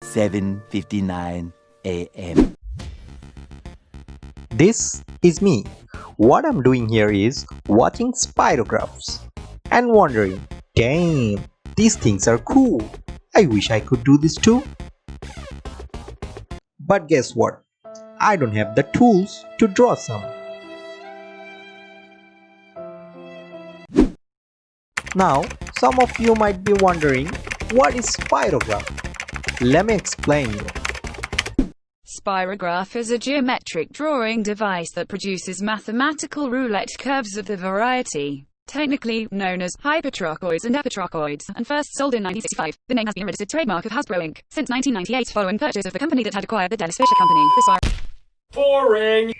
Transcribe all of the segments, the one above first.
7:59 a.m. This is me. What I'm doing here is watching Spirographs and wondering, damn, these things are cool. I wish I could do this too. But guess what? I don't have the tools to draw some. Now, some of you might be wondering, what is Spirograph? Let me explain you. Spirograph is a geometric drawing device that produces mathematical roulette curves of the variety, technically known as hypertrochoids and epitrochoids, and first sold in 1965. The name has been a registered trademark of Hasbro Inc. since 1998 following purchase of the company that had acquired the Dennis Fisher Company. Boring!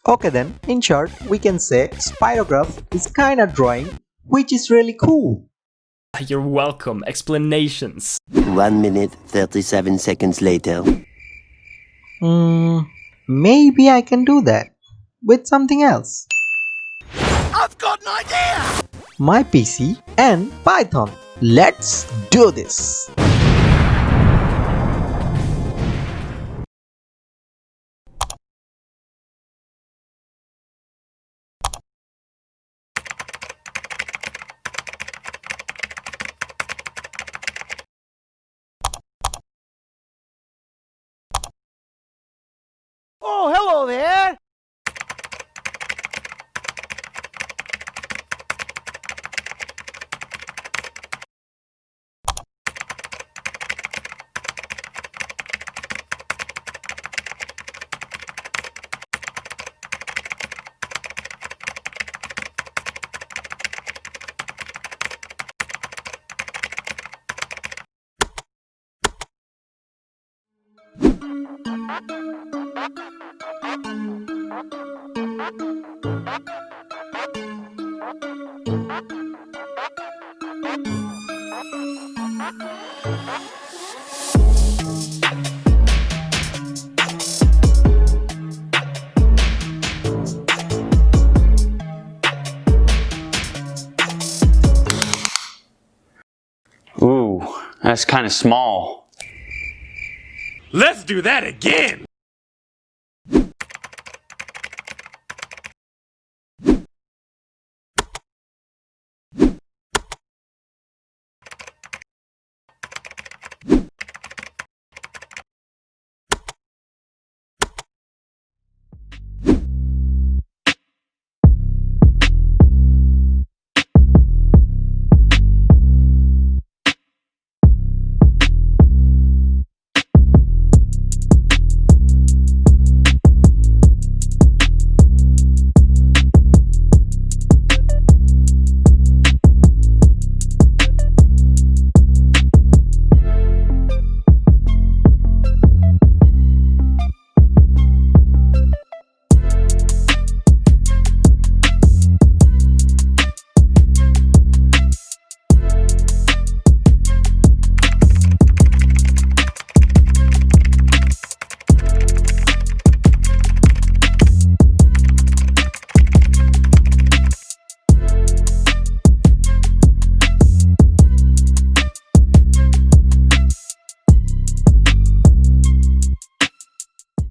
Okay then, in short, we can say Spirograph is kinda drawing, which is really cool. You're welcome. Explanations. 1 minute 37 seconds later. Maybe I can do that with something else. I've got an idea! My PC and Python. Let's do this! Oh, hello there! Ooh, that's kind of small. Let's do that again!